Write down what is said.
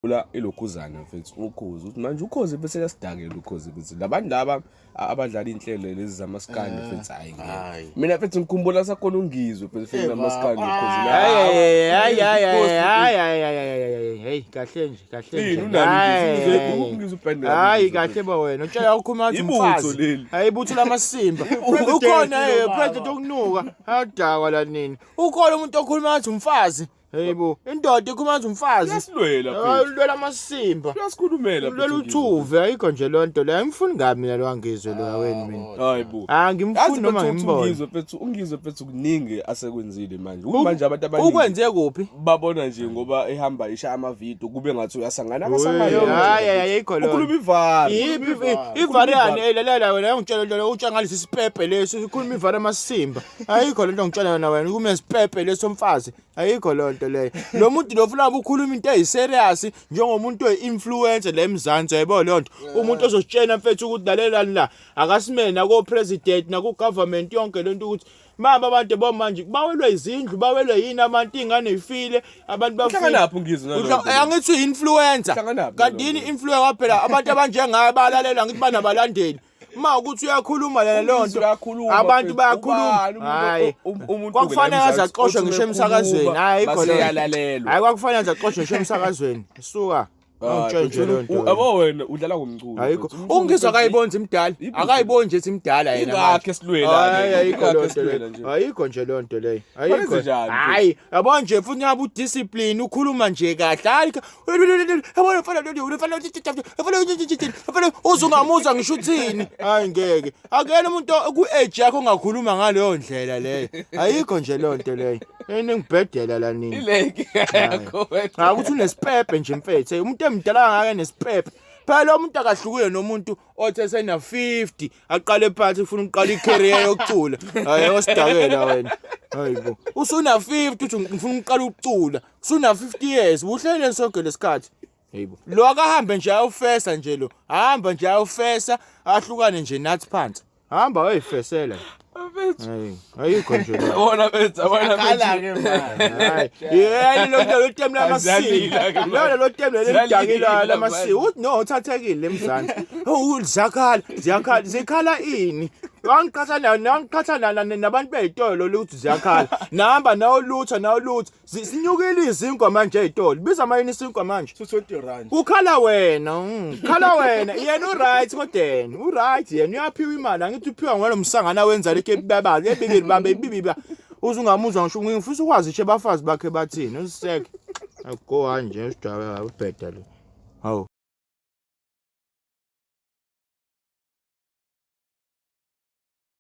ula ilokhuzana mfethu ukhozi uthi manje ukhozi bese yasidakela ukhozi bese labantu laba abadlala inhlelo lezi zamaskandi mfethu hayi mina mfethu ngikhumbula sakhona ungizwe phela namaskandi ukhozi hey kahle nje ungizwe ubhande hayi kahle ba wena utshela ukhuluma ngathi umfazi hayi ibutho lamasimba ukhona president okunuka adakwa la nini ukhona umuntu okhuluma ngathi umfazi Hayibo, indoda ikhuluma ngathi umfazi. Yasilwela phela. Ulwela amasimba. Uyasikhulumela phela. Ulwela uthuve, ayikho nje lonto leyo. Angifuni ngami mina lo uNgizwe lo yaweni mina. Hayibo. Ngimfuni noma ngimbone. Ungizwe phethu kuningi asekwenzile manje. Manje abantu abaningi. Ukwenze kuphi? Babona nje ngoba ehamba isha amavidiyo kube ngathi uyasangana abasamayo. Hayi ayikho lonto. Ukhuluma ivari. Yiphi ivari lalela wena ungitshela lo utsha ngalisi sipepe leso ukhuluma ivari amasimba. Ayikho lonto ngitshela yona wena kume sipepe leso mfazi. Ayikho lonto leyo. Lo muntu lo ufuna ukukhuluma into eziserious njengomuntu oinfluencer la eMzansi yabo lonto. Umuntu ozositshena mfethu ukuthi lalelani la akasimena ko president na ku government yonke lento ukuthi mama abantu bomanje bawelwe izindlu bawelwe yini abantu ingane ifile abantu bafika lapho Ngizwe nalokho. Angithi influencer. Kanti yini influencer phela abantu abanjengayo balalela ngithi banabalandeli. Ma ukuthi uyakhuluma la lonto abantu bayakhuluma hayi kwakufanele azaxoshwe ngisho emsakazweni hayi ikho leyo hayi kwakufanele azaxoshwe ngisho emsakazweni suka awutshenje lonto yabo wena udlala ngomculo ayikho ungizwe akayibonzi imdala akayiboni nje imdala yena ngakhe silwela ayikho lonto leyo ayikho nje lonto leyo ayikho hayi yabo nje futhi ngabe udiscipline ukhuluma nje kahle hayi yabona fanele uzungamuza ngisho uthini hayi ngeke akuyena umuntu ku-age yakho ongakhuluma ngaleyo ndlela leyo ayikho nje lonto leyo yini ngibhedela la nini ileke yakho wena ukuthi unesipepe nje mfethu umuntu emdala ngake nesipepe phela lo muntu akahlukile nomuntu othe sena 50 aqale phansi ufuna uqala icareer yokucula hayi osidakela wena hayibo usuna 50 uthi ufuna uqala ukucula usuna 50 years uhlele sonke lesikhathi hayibo lo akahambe nje ayofesa nje lo hamba nje ayofesa ahlukane nje nathi phansi hamba wayifesela ayikho nje wona bethu kala ke manje yena lo temu lamasiko lo temu lemdakela lamasiko uthi no uthathekile eMzansi ziyakhala zikhala ini wangiqhathana nabantu bezitolo ukuthi ziyakhala nahamba nawo lutho sinyukile izinkwa manje ezitolo biza mayini isinkwa manje R20 ukhala wena yena uright kodeni uright yena uyaphiwa imali angithi uphiwa ngalo msangana wenza lekhe babazi ebibili bambe ibibiba uzungamuzwa ngisho ngifisa ukwazi nje abafazi bakhe bathini usiseke go kanje usidaba ubhedala